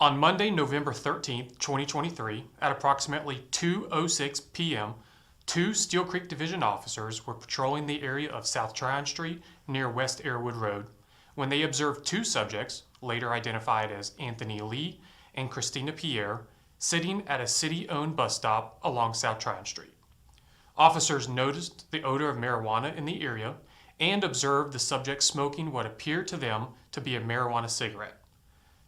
On Monday, November 13th, 2023, at approximately 2:06 p.m., two Steel Creek Division officers were patrolling the area of South Tryon Street near West Arrowood Road when they observed two subjects, later identified as Anthony Lee and Christina Pierre, sitting at a city-owned bus stop along South Tryon Street. Officers noticed the odor of marijuana in the area and observed the subjects smoking what appeared to them to be a marijuana cigarette.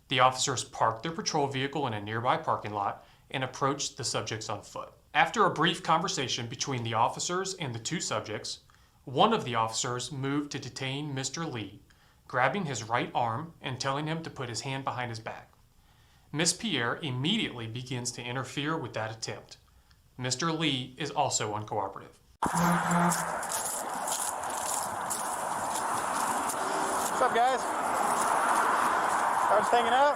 The officers parked their patrol vehicle in a nearby parking lot and approached the subjects on foot. After a brief conversation between the officers and the two subjects, one of the officers moved to detain Mr. Lee, grabbing his right arm and telling him to put his hand behind his back. Ms. Pierre immediately begins to interfere with that attempt. Mr. Lee is also uncooperative. What's up, guys? I was hanging out.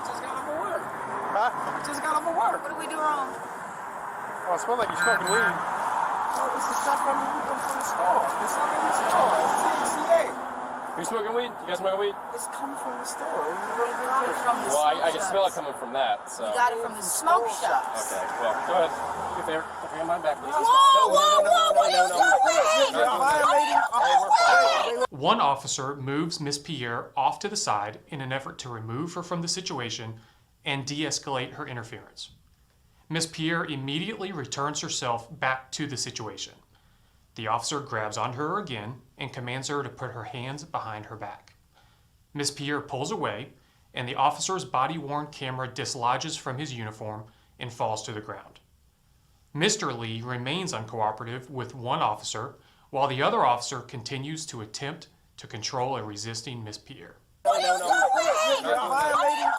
Just got off of work. Huh? Just got off of work. What did we do wrong? Oh, it smelled like you're smoking weed. Oh, this is stuff from the store. It's not in the store. It's CCA. Are you smoking weed? You guys smoking weed? It's coming from the store. Where did you get it from? Well, I can smell it coming from that, so. You got it from the smoke shops. Okay, well, go ahead. Get there. Put your hand on my back, please. One officer moves Ms. Pierre off to the side in an effort to remove her from the situation and de-escalate her interference. Ms. Pierre immediately returns herself back to the situation. The officer grabs onto her again and commands her to put her hands behind her back. Ms. Pierre pulls away, and the officer's body-worn camera dislodges from his uniform and falls to the ground. Mr. Lee remains uncooperative with one officer, while the other officer continues to attempt to control a resisting Ms. Pierre. No. You're violating.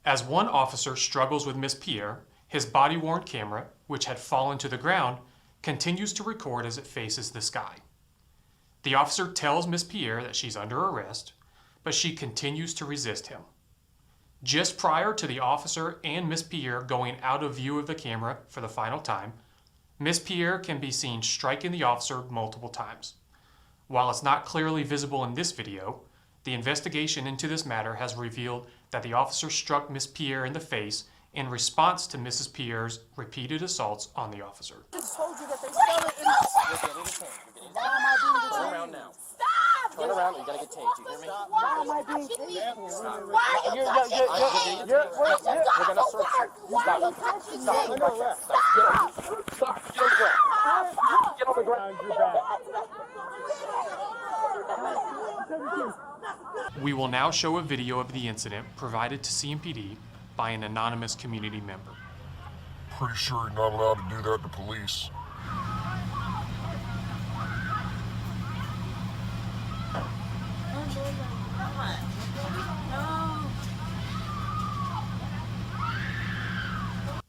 As one officer struggles with Ms. Pierre, his body-worn camera, which had fallen to the ground, continues to record as it faces the sky. The officer tells Ms. Pierre that she's under arrest, but she continues to resist him. Just prior to the officer and Ms. Pierre going out of view of the camera for the final time, Ms. Pierre can be seen striking the officer multiple times. While it's not clearly visible in this video, the investigation into this matter has revealed that the officer struck Ms. Pierre in the face in response to Mrs. Pierre's repeated assaults on the officer. I just told you that they sell it in the... Why am I being detained? Turn around now. Stop! Turn around, you gotta get tased. You hear me? Why am I being detained? Why are you touching me? We're gonna search you. Why are you touching me? Stop. Get on the ground. Get on the ground. We will now show a video of the incident provided to CMPD by an anonymous community member. Pretty sure you're not allowed to do that to police.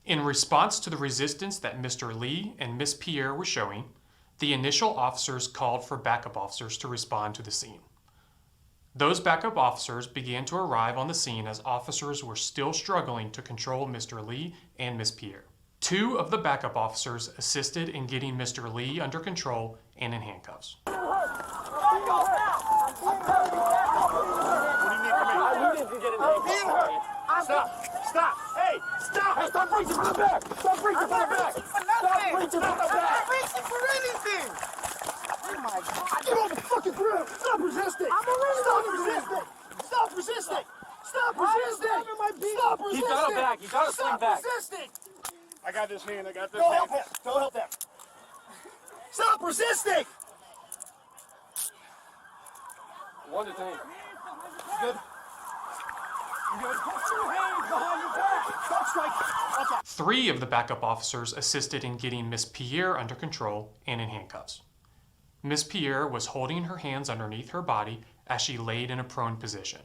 In response to the resistance that Mr. Lee and Ms. Pierre were showing, the initial officers called for backup officers to respond to the scene. Those backup officers began to arrive on the scene as officers were still struggling to control Mr. Lee and Ms. Pierre. Two of the backup officers assisted in getting Mr. Lee under control and in handcuffs. Stop! Hey! Stop! Hey, stop reaching for the back! Stop reaching for the back! Stop reaching for the back! I'm not reaching for anything! Oh my God! Get on the fucking ground! Stop resisting! Stop resisting! Stop resisting! Stop resisting! Stop resisting! He's got a back. He's got a sling back. Stop resisting! I got this hand. Go help him! Go help him! Stop resisting! One detained. Good. Good. Put your hands behind your back! Stop striking! Watch out! Three of the backup officers assisted in getting Ms. Pierre under control and in handcuffs. Ms. Pierre was holding her hands underneath her body as she laid in a prone position.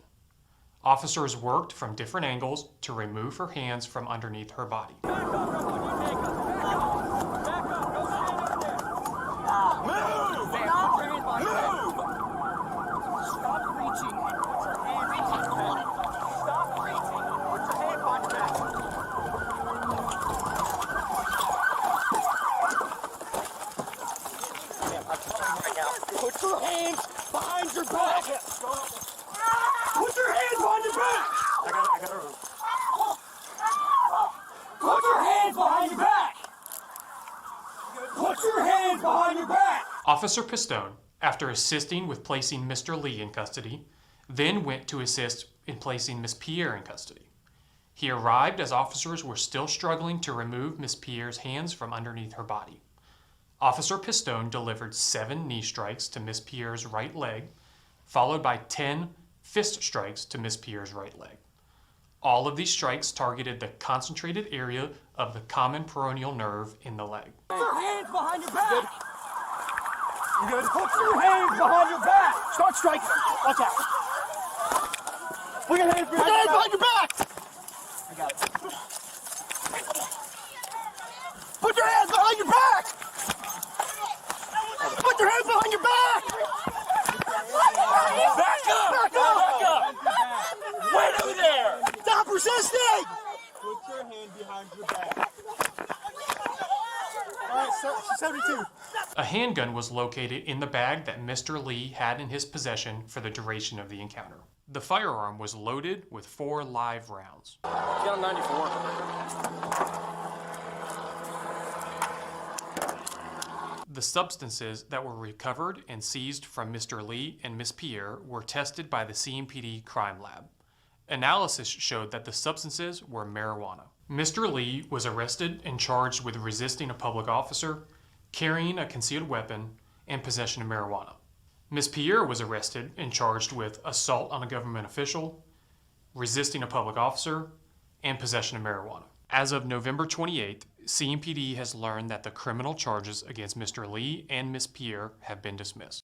Officers worked from different angles to remove her hands from underneath her body. Put your hands behind your back. Put your hands behind your back. I got it. Put your hands behind your back. Put your hands behind your back. Officer Pistone, after assisting with placing Mr. Lee in custody, then went to assist in placing Miss Pierre in custody. He arrived as officers were still struggling to remove Miss Pierre's hands from underneath her body. Officer Pistone delivered 7 knee strikes to Miss Pierre's right leg, followed by 10 fist strikes to Miss Pierre's right leg. All of these strikes targeted the concentrated area of the common peroneal nerve in the leg. Put your hands behind your back. You good? Put your hands behind your back. Start striking. Watch out. Put your hands behind your back. I got it. Put your hands behind your back. Put your hands behind your back. Back up. Back up. Back up. Wait over there. Stop resisting. Put your hand behind your back. All right, 72. A handgun was located in the bag that Mr. Lee had in his possession for the duration of the encounter. The firearm was loaded with 4 live rounds. Get on 94. The substances that were recovered and seized from Mr. Lee and Miss Pierre were tested by the CMPD crime lab. Analysis showed that the substances were marijuana. Mr. Lee was arrested and charged with resisting a public officer, carrying a concealed weapon, and possession of marijuana. Miss Pierre was arrested and charged with assault on a government official, resisting a public officer, and possession of marijuana. As of November 28th, CMPD has learned that the criminal charges against Mr. Lee and Miss Pierre have been dismissed.